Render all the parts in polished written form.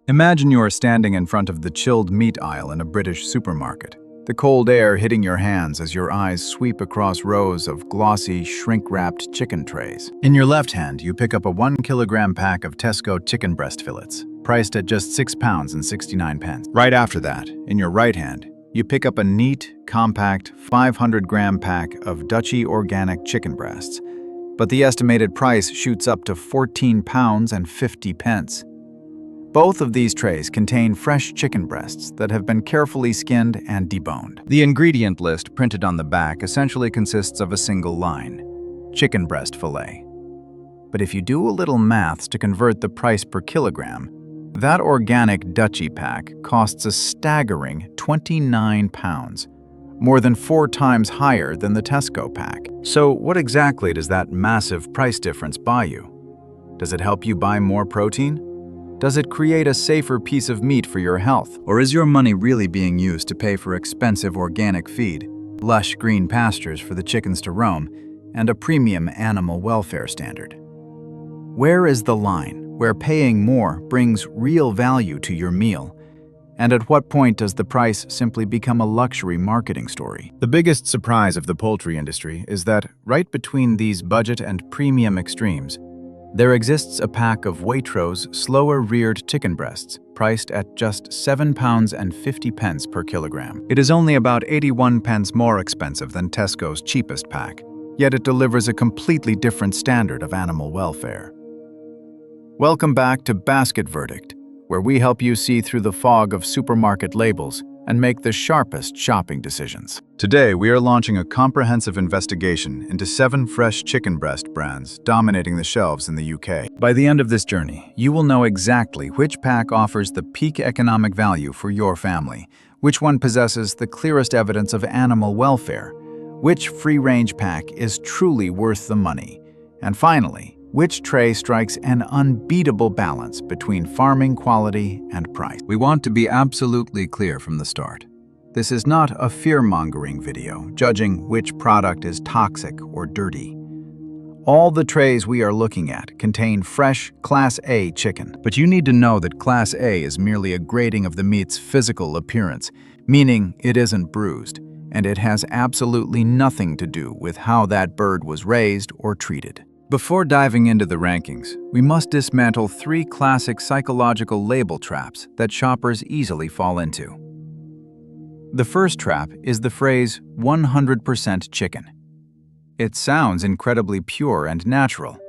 Imagine you are standing in front of the chilled meat aisle in a British supermarket, the cold air hitting your hands as your eyes sweep across rows of glossy, shrink-wrapped chicken trays. In your left hand, you pick up a 1 kilogram pack of Tesco chicken breast fillets, priced at just £6.69. Right after that, in your right hand, you pick up a neat, compact 500-gram pack of Duchy Organic chicken breasts, but the estimated price shoots up to £14.50. Both of these trays contain fresh chicken breasts that have been carefully skinned and deboned. The ingredient list printed on the back essentially consists of a single line: chicken breast fillet. But if you do a little maths to convert the price per kilogram, that organic Duchy pack costs a staggering £29, more than 4 times higher than the Tesco pack. So what exactly does that massive price difference buy you? Does it help you buy more protein? Does it create a safer piece of meat for your health? Or is your money really being used to pay for expensive organic feed, lush green pastures for the chickens to roam, and a premium animal welfare standard? Where is the line where paying more brings real value to your meal? And at what point does the price simply become a luxury marketing story? The biggest surprise of the poultry industry is that right between these budget and premium extremes, there exists a pack of Waitrose slower-reared chicken breasts priced at just £7.50 per kilogram. It is only about 81 pence more expensive than Tesco's cheapest pack, yet it delivers a completely different standard of animal welfare. Welcome back to Basket Verdict, where we help you see through the fog of supermarket labels and make the sharpest shopping decisions. Today, we are launching a comprehensive investigation into 7 fresh chicken breast brands dominating the shelves in the UK. By the end of this journey, you will know exactly which pack offers the peak economic value for your family, which one possesses the clearest evidence of animal welfare, which free-range pack is truly worth the money, and finally, which tray strikes an unbeatable balance between farming quality and price. We want to be absolutely clear from the start. This is not a fear-mongering video judging which product is toxic or dirty. All the trays we are looking at contain fresh Class A chicken, but you need to know that Class A is merely a grading of the meat's physical appearance, meaning it isn't bruised, and it has absolutely nothing to do with how that bird was raised or treated. Before diving into the rankings, we must dismantle 3 classic psychological label traps that shoppers easily fall into. The first trap is the phrase 100% chicken. It sounds incredibly pure and natural,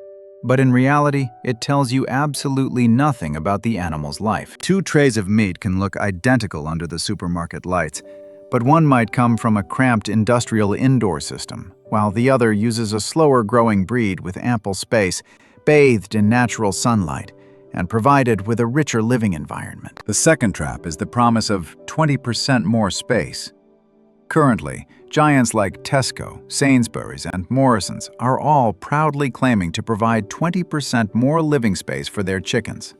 but in reality, it tells you absolutely nothing about the animal's life. 2 trays of meat can look identical under the supermarket lights, but one might come from a cramped industrial indoor system, while the other uses a slower-growing breed with ample space, bathed in natural sunlight, and provided with a richer living environment. The second trap is the promise of 20% more space. Currently, giants like Tesco, Sainsbury's, and Morrisons are all proudly claiming to provide 20% more living space for their chickens.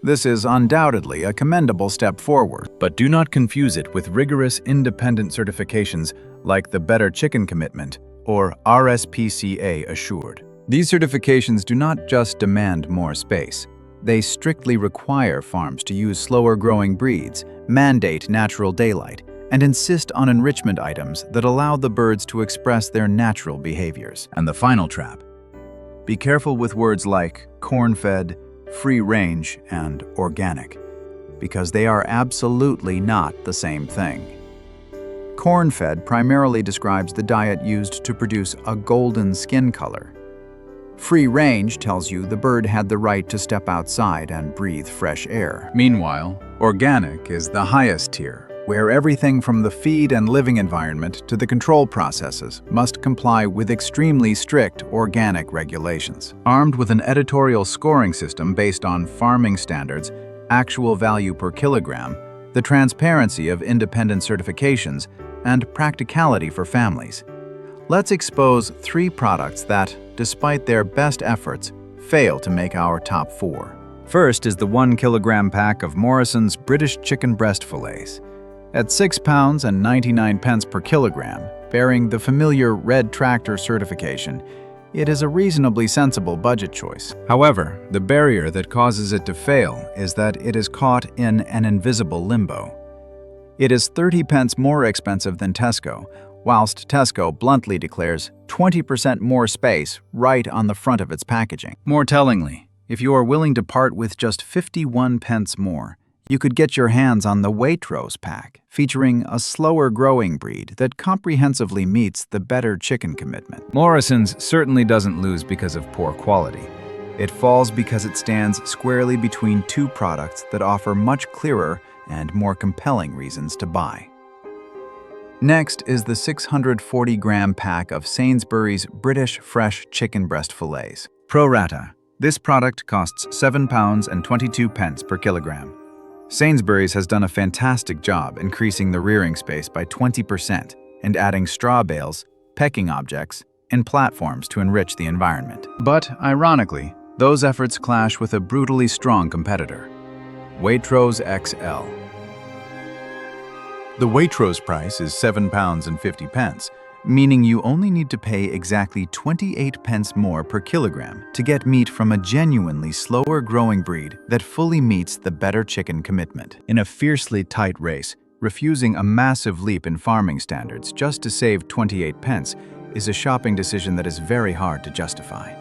This is undoubtedly a commendable step forward, but do not confuse it with rigorous independent certifications like the Better Chicken Commitment or RSPCA Assured. These certifications do not just demand more space. They strictly require farms to use slower-growing breeds, mandate natural daylight, and insist on enrichment items that allow the birds to express their natural behaviors. And the final trap: be careful with words like corn-fed, free-range, and organic, because they are absolutely not the same thing. Corn-fed primarily describes the diet used to produce a golden skin color. Free-range tells you the bird had the right to step outside and breathe fresh air. Meanwhile, organic is the highest tier, where everything from the feed and living environment to the control processes must comply with extremely strict organic regulations. Armed with an editorial scoring system based on farming standards, actual value per kilogram, the transparency of independent certifications, and practicality for families, let's expose 3 products that, despite their best efforts, fail to make our top 4. First is the 1 kilogram pack of Morrisons British chicken breast fillets. At £6.99 per kilogram, bearing the familiar red tractor certification, it is a reasonably sensible budget choice. However, the barrier that causes it to fail is that it is caught in an invisible limbo. It is 30 pence more expensive than Tesco, whilst Tesco bluntly declares 20% more space right on the front of its packaging. More tellingly, if you are willing to part with just 51 pence more, you could get your hands on the Waitrose pack, featuring a slower-growing breed that comprehensively meets the better chicken commitment. Morrisons certainly doesn't lose because of poor quality. It falls because it stands squarely between two products that offer much clearer and more compelling reasons to buy. Next is the 640-gram pack of Sainsbury's British fresh chicken breast fillets. Pro rata, this product costs £7.22 per kilogram. Sainsbury's has done a fantastic job increasing the rearing space by 20% and adding straw bales, pecking objects, and platforms to enrich the environment. But, ironically, those efforts clash with a brutally strong competitor, Waitrose XL. The Waitrose price is £7.50, meaning you only need to pay exactly 28 pence more per kilogram to get meat from a genuinely slower-growing breed that fully meets the better chicken commitment. In a fiercely tight race, refusing a massive leap in farming standards just to save 28 pence is a shopping decision that is very hard to justify.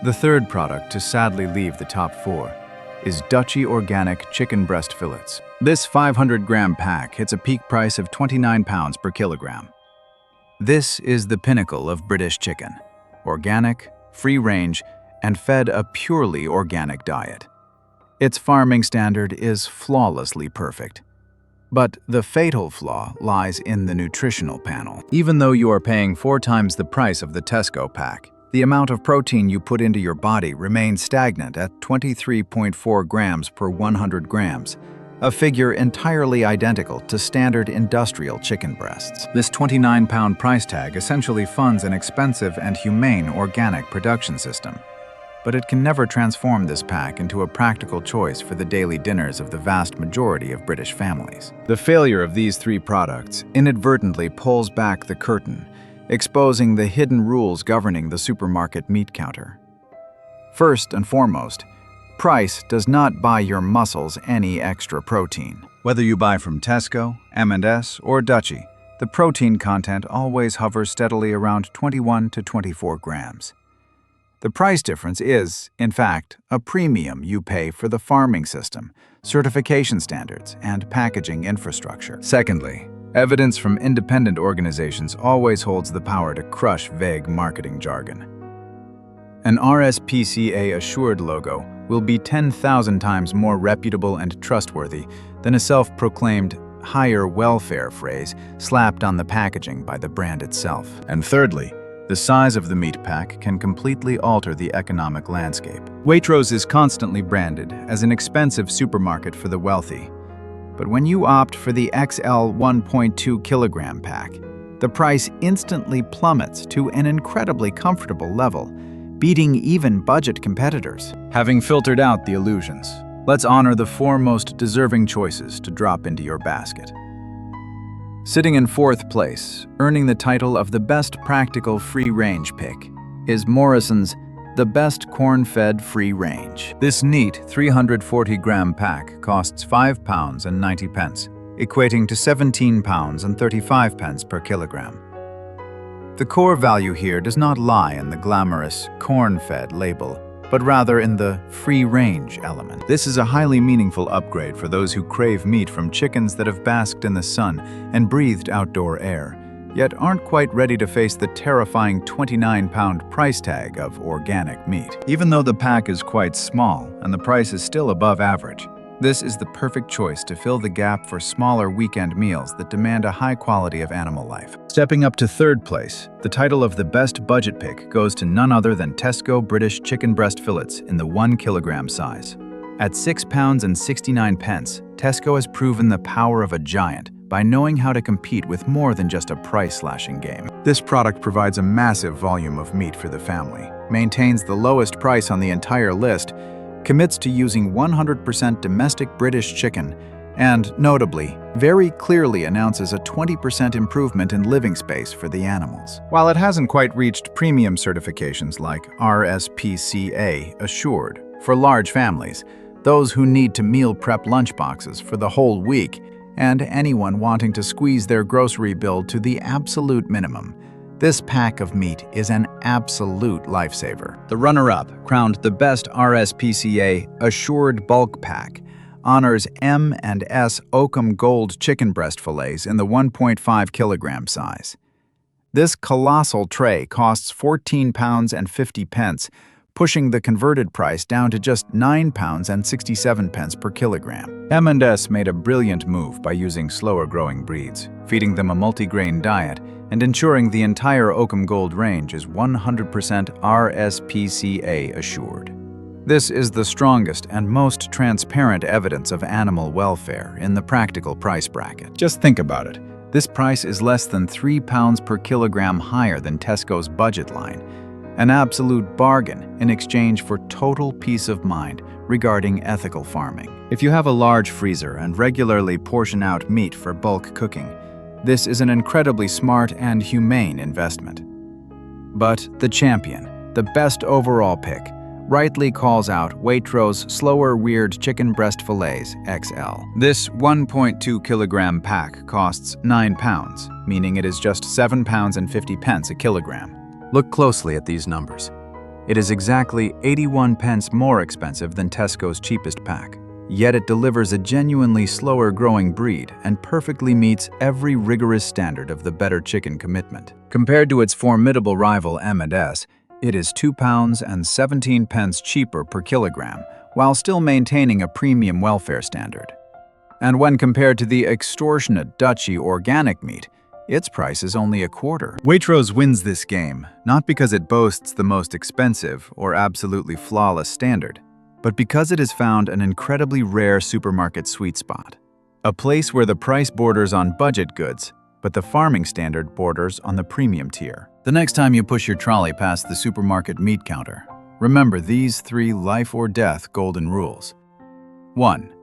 The third product to sadly leave the top four is Duchy Organic chicken breast fillets. This 500-gram pack hits a peak price of £29 per kilogram. This is the pinnacle of British chicken: organic, free-range, and fed a purely organic diet. Its farming standard is flawlessly perfect. But the fatal flaw lies in the nutritional panel. Even though you are paying 4 times the price of the Tesco pack, the amount of protein you put into your body remains stagnant at 23.4 grams per 100 grams, a figure entirely identical to standard industrial chicken breasts. This £29 price tag essentially funds an expensive and humane organic production system. But it can never transform this pack into a practical choice for the daily dinners of the vast majority of British families. The failure of these 3 products inadvertently pulls back the curtain, exposing the hidden rules governing the supermarket meat counter. First and foremost, price does not buy your muscles any extra protein. Whether you buy from Tesco, M&S, or Duchy, the protein content always hovers steadily around 21 to 24 grams. The price difference is, in fact, a premium you pay for the farming system, certification standards, and packaging infrastructure. Secondly, evidence from independent organizations always holds the power to crush vague marketing jargon. An RSPCA assured logo will be 10,000 times more reputable and trustworthy than a self-proclaimed higher welfare phrase slapped on the packaging by the brand itself. And thirdly, the size of the meat pack can completely alter the economic landscape. Waitrose is constantly branded as an expensive supermarket for the wealthy. But when you opt for the XL 1.2 kilogram pack, the price instantly plummets to an incredibly comfortable level, beating even budget competitors. Having filtered out the illusions, let's honor the 4 most deserving choices to drop into your basket. Sitting in 4th place, earning the title of the best practical free-range pick, is Morrisons' The Best Corn-Fed Free Range. This neat 340-gram pack costs £5.90, equating to £17.35 per kilogram. The core value here does not lie in the glamorous corn-fed label, but rather in the free-range element. This is a highly meaningful upgrade for those who crave meat from chickens that have basked in the sun and breathed outdoor air, yet aren't quite ready to face the terrifying £29 price tag of organic meat. Even though the pack is quite small and the price is still above average, this is the perfect choice to fill the gap for smaller weekend meals that demand a high quality of animal life. Stepping up to 3rd place, the title of the best budget pick goes to none other than Tesco British chicken breast fillets in the 1 kilogram size. At £6.69, Tesco has proven the power of a giant by knowing how to compete with more than just a price-slashing game. This product provides a massive volume of meat for the family, maintains the lowest price on the entire list, commits to using 100% domestic British chicken, and, notably, very clearly announces a 20% improvement in living space for the animals. While it hasn't quite reached premium certifications like RSPCA Assured for large families, those who need to meal prep lunchboxes for the whole week, and anyone wanting to squeeze their grocery bill to the absolute minimum, this pack of meat is an absolute lifesaver. The runner-up, crowned the best RSPCA Assured Bulk Pack, honors M&S Oakham Gold chicken breast fillets in the 1.5 kilogram size. This colossal tray costs £14.50, pushing the converted price down to just £9.67 per kilogram. M&S made a brilliant move by using slower-growing breeds, feeding them a multigrain diet, and ensuring the entire Oakham Gold range is 100% RSPCA assured. This is the strongest and most transparent evidence of animal welfare in the practical price bracket. Just think about it. This price is less than £3 per kilogram higher than Tesco's budget line, an absolute bargain in exchange for total peace of mind regarding ethical farming. If you have a large freezer and regularly portion out meat for bulk cooking, this is an incredibly smart and humane investment. But the champion, the best overall pick, rightly calls out Waitrose Slower Weird Chicken Breast Fillets XL. This 1.2 kilogram pack costs £9, meaning it is just £7.50 a kilogram. Look closely at these numbers. It is exactly 81 pence more expensive than Tesco's cheapest pack, yet it delivers a genuinely slower-growing breed and perfectly meets every rigorous standard of the better chicken commitment. Compared to its formidable rival M&S, it is £2.17 cheaper per kilogram, while still maintaining a premium welfare standard. And when compared to the extortionate Duchy Organic meat, its price is only a quarter. Waitrose wins this game, not because it boasts the most expensive or absolutely flawless standard, but because it has found an incredibly rare supermarket sweet spot. A place where the price borders on budget goods, but the farming standard borders on the premium tier. The next time you push your trolley past the supermarket meat counter, remember these 3 life-or-death golden rules. 1.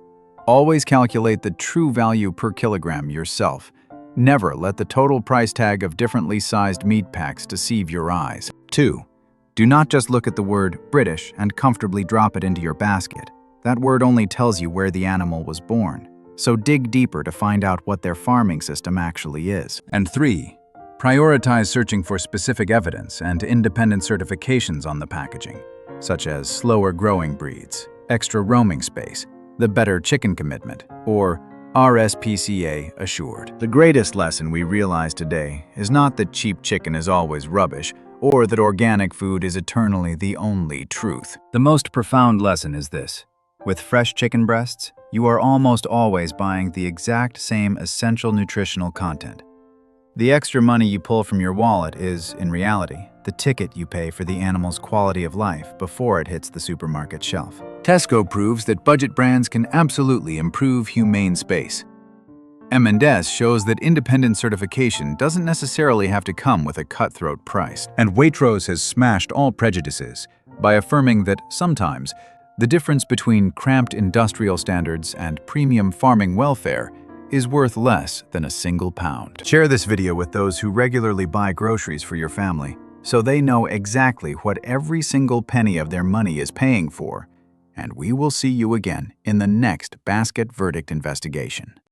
Always calculate the true value per kilogram yourself. Never let the total price tag of differently sized meat packs deceive your eyes. 2. Do not just look at the word British and comfortably drop it into your basket. That word only tells you where the animal was born. So dig deeper to find out what their farming system actually is. And 3. Prioritize searching for specific evidence and independent certifications on the packaging, such as slower growing breeds, extra roaming space, the better chicken commitment, or RSPCA assured. The greatest lesson we realize today is not that cheap chicken is always rubbish, or that organic food is eternally the only truth. The most profound lesson is this: with fresh chicken breasts, you are almost always buying the exact same essential nutritional content. The extra money you pull from your wallet is, in reality, the ticket you pay for the animal's quality of life before it hits the supermarket shelf. Tesco proves that budget brands can absolutely improve humane space. M&S shows that independent certification doesn't necessarily have to come with a cutthroat price. And Waitrose has smashed all prejudices by affirming that sometimes the difference between cramped industrial standards and premium farming welfare is worth less than a single pound. Share this video with those who regularly buy groceries for your family, so they know exactly what every single penny of their money is paying for. And we will see you again in the next basket verdict investigation.